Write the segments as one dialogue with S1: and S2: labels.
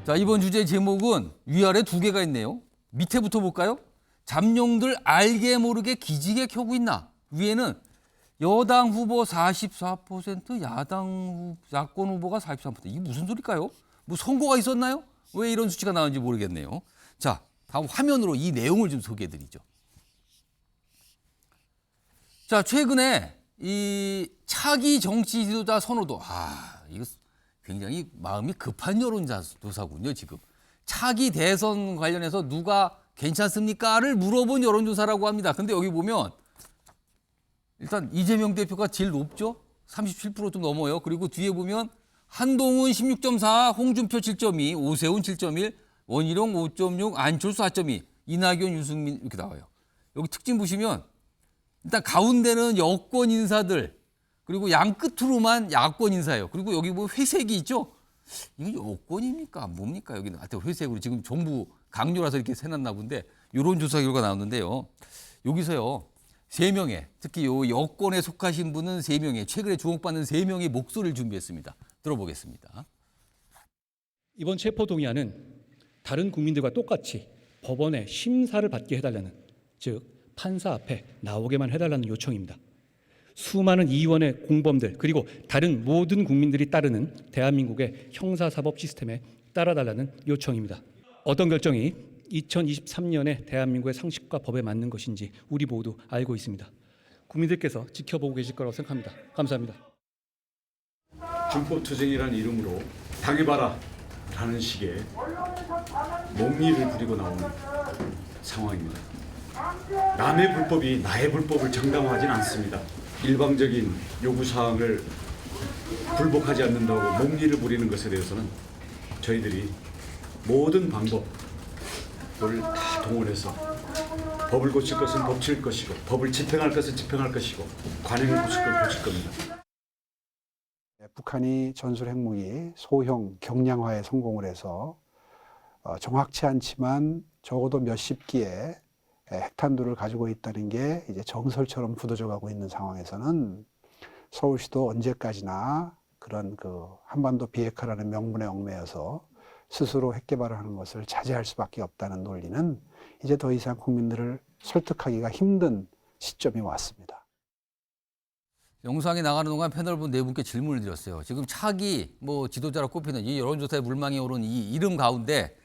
S1: 자, 이번 주제 제목은 위아래 두 개가 있네요. 밑에부터 볼까요? 잠룡들 알게 모르게 기지개 켜고 있나? 위에는 여당 후보 44%, 야권 후보가 43%. 이게 무슨 소리일까요? 뭐 선거가 있었나요? 왜 이런 수치가 나오는지 모르겠네요. 자, 다음 화면으로 이 내용을 좀 소개해드리죠. 자, 최근에 이 차기 정치 지도자 선호도, 이거 굉장히 마음이 급한 여론조사군요, 지금. 차기 대선 관련해서 누가 괜찮습니까?를 물어본 여론조사라고 합니다. 근데 여기 보면 일단 이재명 대표가 제일 높죠? 37% 좀 넘어요. 그리고 뒤에 보면 한동훈 16.4, 홍준표 7.2, 오세훈 7.1, 원희룡 5.6, 안철수 4.2, 이낙연, 유승민 이렇게 나와요. 여기 특징 보시면 일단 가운데는 여권 인사들, 그리고 양 끝으로만 야권 인사예요. 그리고 여기 보면 회색이 있죠? 이거 여권입니까? 뭡니까? 여기는 하여튼 회색으로 지금 정부 강요라서 이렇게 해놨나 본데 이런 조사 결과 나왔는데요. 여기서요. 3명의, 특히 요 여권에 속하신 분은 3명의, 최근에 주목받는 3명의 목소리를 준비했습니다. 들어보겠습니다.
S2: 이번 체포동의안은 다른 국민들과 똑같이 법원의 심사를 받게 해달라는, 즉 판사 앞에 나오게만 해달라는 요청입니다. 수많은 이원의 공범들 그리고 다른 모든 국민들이 따르는 대한민국의 형사사법 시스템에 따라달라는 요청입니다. 어떤 결정이 2023년에 대한민국의 상식과 법에 맞는 것인지 우리 모두 알고 있습니다. 국민들께서 지켜보고 계실 거라고 생각합니다. 감사합니다.
S3: 준법투쟁이라는 이름으로 당해봐라 라는 식의 몽리를 부리고 나오는 상황입니다. 남의 불법이 나의 불법을 정당화하진 않습니다. 일방적인 요구사항을 불복하지 않는다고 몽리를 부리는 것에 대해서는 저희들이 모든 방법을 다 동원해서 법을 고칠 것은 고칠 것이고 법을 집행할 것은 집행할 것이고 관행을 고칠 건 고칠 겁니다.
S4: 북한이 전술핵무기 소형 경량화에 성공을 해서 정확치 않지만 적어도 몇십 기의 핵탄두를 가지고 있다는 게 이제 정설처럼 굳어져 가고 있는 상황에서는 서울시도 언제까지나 그런 한반도 비핵화라는 명분에 얽매여서 스스로 핵 개발을 하는 것을 자제할 수밖에 없다는 논리는 이제 더 이상 국민들을 설득하기가 힘든 시점이 왔습니다.
S1: 영상이 나가는 동안 패널 분 4분께 질문을 드렸어요. 지금 차기 지도자로 꼽히는 이 여론조사에 물망에 오른 이 이름 가운데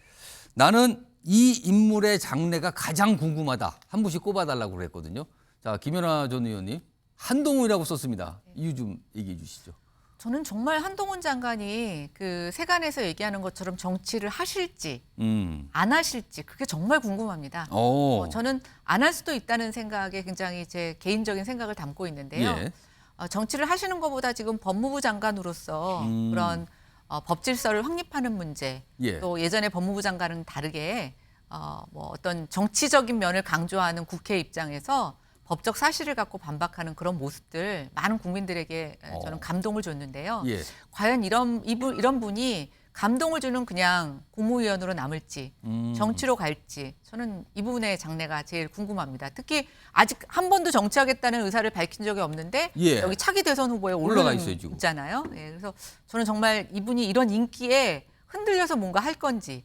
S1: 나는 이 인물의 장래가 가장 궁금하다. 한 분씩 꼽아달라고 그랬거든요. 자, 김연아 전 의원님, 한동훈이라고 썼습니다. 이유 좀 얘기해 주시죠.
S5: 저는 정말 한동훈 장관이 그 세간에서 얘기하는 것처럼 정치를 하실지 안 하실지 그게 정말 궁금합니다. 저는 안 할 수도 있다는 생각에 굉장히 제 개인적인 생각을 담고 있는데요.
S1: 예.
S5: 정치를 하시는 것보다 지금 법무부 장관으로서 그런 법질서를 확립하는 문제,
S1: 예.
S5: 또 예전에 법무부 장관은 다르게 어떤 정치적인 면을 강조하는 국회 입장에서 법적 사실을 갖고 반박하는 그런 모습들 많은 국민들에게 저는 감동을 줬는데요.
S1: 예.
S5: 과연 이런 분이 감동을 주는 그냥 국무위원으로 남을지 정치로 갈지 저는 이 부분의 장래가 제일 궁금합니다. 특히 아직 한 번도 정치하겠다는 의사를 밝힌 적이 없는데
S1: 예.
S5: 여기 차기 대선 후보에
S1: 올라가 있어요, 지금.
S5: 있잖아요. 예, 그래서 저는 정말 이분이 이런 인기에 흔들려서 뭔가 할 건지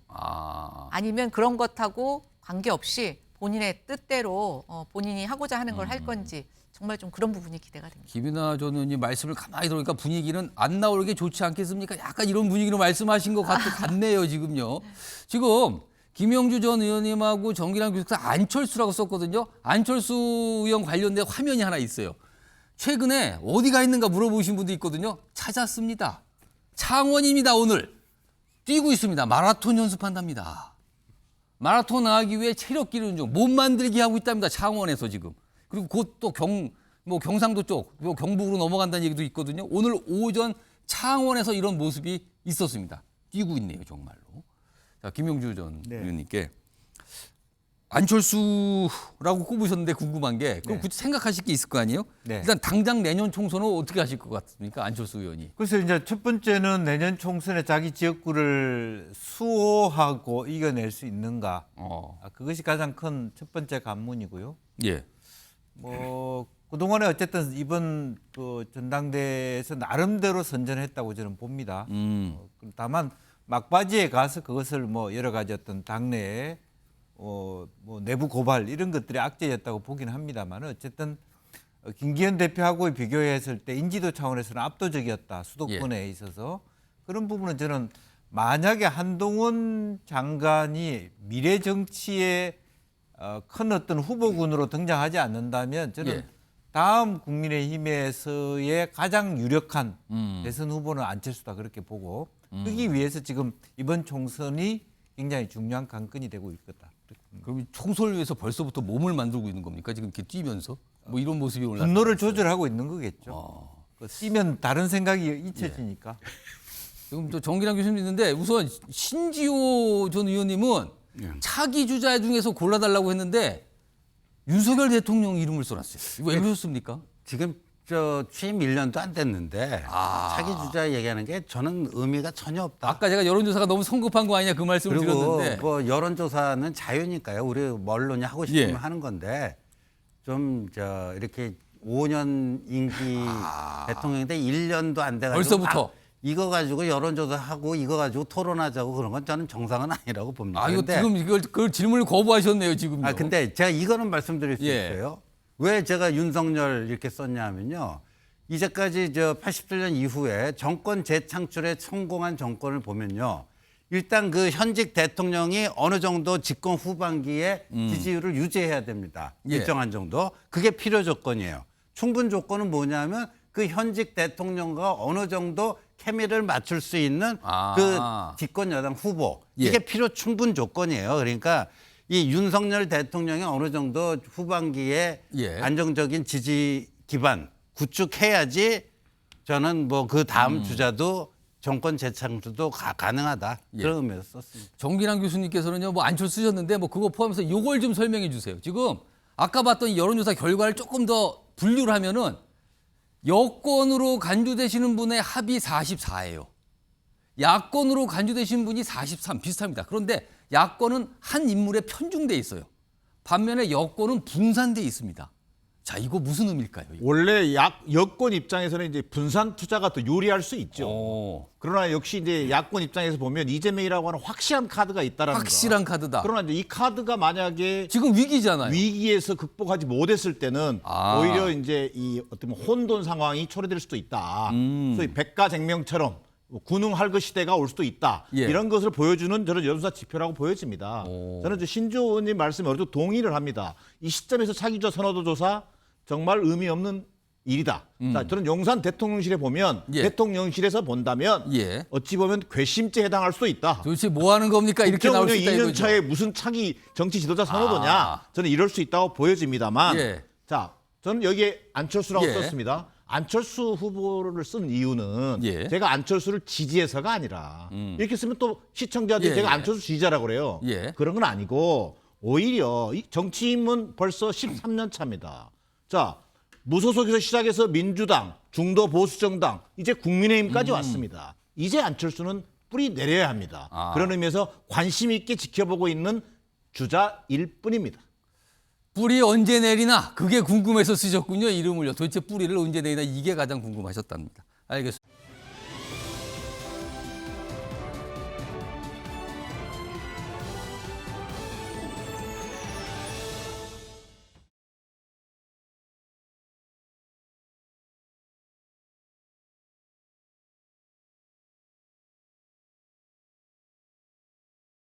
S5: 아니면 그런 것하고 관계없이 본인의 뜻대로 본인이 하고자 하는 걸 할 건지 정말 좀 그런 부분이 기대가 됩니다.
S1: 김연아 전 의원님 말씀을 가만히 들으니까 분위기는 안 나오는 좋지 않겠습니까? 약간 이런 분위기로 말씀하신 것 같네요, 지금요. 지금 김영주 전 의원님하고 정기랑 교수가 안철수라고 썼거든요. 안철수 의원 관련된 화면이 하나 있어요. 최근에 어디가 있는가 물어보신 분도 있거든요. 찾았습니다. 창원입니다, 오늘. 뛰고 있습니다. 마라톤 연습한답니다. 마라톤 나가기 위해 체력 기르는 중, 몸 만들기 하고 있답니다. 창원에서 지금. 그리고 곧 또 경상도 쪽, 경북으로 넘어간다는 얘기도 있거든요. 오늘 오전 창원에서 이런 모습이 있었습니다. 뛰고 있네요, 정말로. 자, 김영주 전 의원님께 안철수라고 꼽으셨는데 궁금한 게 그럼 굳이 생각하실 게 있을 거 아니에요? 일단 당장 내년 총선은 어떻게 하실 것 같습니까, 안철수 의원이?
S6: 그래서 이제 첫 번째는 내년 총선에 자기 지역구를 수호하고 이겨낼 수 있는가. 그것이 가장 큰 첫 번째 관문이고요.
S1: 예.
S6: 그동안에 어쨌든 이번 전당대회에서 나름대로 선전했다고 저는 봅니다. 다만 막바지에 가서 그것을 뭐 여러 가지 어떤 당내에 뭐 내부 고발 이런 것들이 악재였다고 보기는 합니다만 어쨌든 김기현 대표하고 비교했을 때 인지도 차원에서는 압도적이었다. 수도권에 있어서 그런 부분은 저는 만약에 한동훈 장관이 미래 정치에 큰 어떤 후보군으로 등장하지 않는다면 저는
S1: 예.
S6: 다음 국민의힘에서의 가장 유력한 대선 후보는 안철수다 그렇게 보고 그러기 위해서 지금 이번 총선이 굉장히 중요한 관건이 되고 있겠다.
S1: 그럼 총선을 위해서 벌써부터 몸을 만들고 있는 겁니까? 지금 이렇게 뛰면서 뭐 이런 모습이 올라.
S6: 분노를 조절하고 있는 거겠죠. 그 뛰면 다른 생각이 잊혀지니까.
S1: 지금 또 정기랑 교수님 있는데 우선 신지호 전 의원님은 차기 주자 중에서 골라달라고 했는데 윤석열 대통령 이름을 써놨어요. 이거 왜 그러셨습니까?
S7: 지금 저 취임 1년도 안 됐는데 차기 주자 얘기하는 게 저는 의미가 전혀 없다.
S1: 아까 제가 여론조사가 너무 성급한 거 아니냐 그 말씀을
S7: 그리고
S1: 드렸는데.
S7: 뭐 여론조사는 자유니까요. 우리 뭐 언론이 하고 싶으면
S1: 예.
S7: 하는 건데 좀 저 이렇게 5년 임기 대통령인데 1년도 안 돼가지고
S1: 벌써부터?
S7: 막 이거 가지고 여론조사하고 이거 가지고 토론하자고 그런 건 저는 정상은 아니라고 봅니다.
S1: 아 이거
S7: 근데
S1: 지금 이걸 그 질문을 거부하셨네요 지금.
S7: 근데 제가 이거는 말씀드릴 수
S1: 예.
S7: 있어요. 왜 제가 윤석열 이렇게 썼냐면요. 이제까지 저 87년 이후에 정권 재창출에 성공한 정권을 보면요. 일단 그 현직 대통령이 어느 정도 집권 후반기에 지지율을 유지해야 됩니다.
S1: 예.
S7: 일정한 정도. 그게 필요 조건이에요. 충분 조건은 뭐냐면 그 현직 대통령과 어느 정도 케미를 맞출 수 있는 그 집권 여당 후보.
S1: 예.
S7: 이게 필요 충분 조건이에요. 그러니까 이 윤석열 대통령이 어느 정도 후반기에
S1: 예.
S7: 안정적인 지지 기반 구축해야지 저는 뭐 그 다음 주자도 정권 재창출도 가능하다.
S1: 예.
S7: 그런 의미에서 썼습니다.
S1: 정기랑 교수님께서는요 뭐 안철수 쓰셨는데 뭐 그거 포함해서 요걸 좀 설명해 주세요. 지금 아까 봤던 이 여론조사 결과를 조금 더 분류를 하면은 여권으로 간주되시는 분의 합이 44예요. 야권으로 간주되신 분이 43 비슷합니다. 그런데 야권은 한 인물에 편중돼 있어요. 반면에 여권은 분산돼 있습니다. 자, 이거 무슨 의미일까요? 이거?
S8: 원래 여권 입장에서는 이제 분산 투자가 더 유리할 수 있죠. 그러나 역시 이제 야권 입장에서 보면 이재명이라고 하는 확실한 카드가 있다라는 거.
S1: 확실한 카드다.
S8: 그러나 이제 이 카드가 만약에
S1: 지금 위기잖아요.
S8: 위기에서 극복하지 못했을 때는
S1: 아.
S8: 오히려 이제 이 어떤 혼돈 상황이 초래될 수도 있다. 소위 백가쟁명처럼 군웅할거 시대가 올 수도 있다.
S1: 예.
S8: 이런 것을 보여주는 저는 여론조사 지표라고 보여집니다. 저는 이제 신조 의원님 말씀에 어느 정도 동의를 합니다. 이 시점에서 차기주자 선호도 조사 정말 의미 없는 일이다. 자, 저는 용산 대통령실에 보면
S1: 예.
S8: 대통령실에서 본다면
S1: 예.
S8: 어찌 보면 괘씸죄에 해당할 수도 있다.
S1: 도대체 뭐 하는 겁니까? 이렇게 나올 수 있다
S8: 2년
S1: 이거죠.
S8: 차에 무슨 차기 정치 지도자 선호도냐? 저는 이럴 수 있다고 보여집니다만
S1: 예.
S8: 자, 저는 여기에 안철수라고
S1: 예.
S8: 썼습니다. 안철수 후보를 쓴 이유는
S1: 예.
S8: 제가 안철수를 지지해서가 아니라 이렇게 쓰면 또 시청자들이
S1: 예,
S8: 제가
S1: 예.
S8: 안철수 지지자라고 그래요.
S1: 예.
S8: 그런 건 아니고 오히려 이 정치인은 벌써 13년 차입니다. 자, 무소속에서 시작해서 민주당, 중도 보수정당, 이제 국민의힘까지 왔습니다. 이제 안철수는 뿌리 내려야 합니다. 그런 의미에서 관심 있게 지켜보고 있는 주자일 뿐입니다.
S1: 뿌리 언제 내리나 그게 궁금해서 쓰셨군요. 이름을요. 도대체 뿌리를 언제 내리나 이게 가장 궁금하셨답니다. 알겠습니다.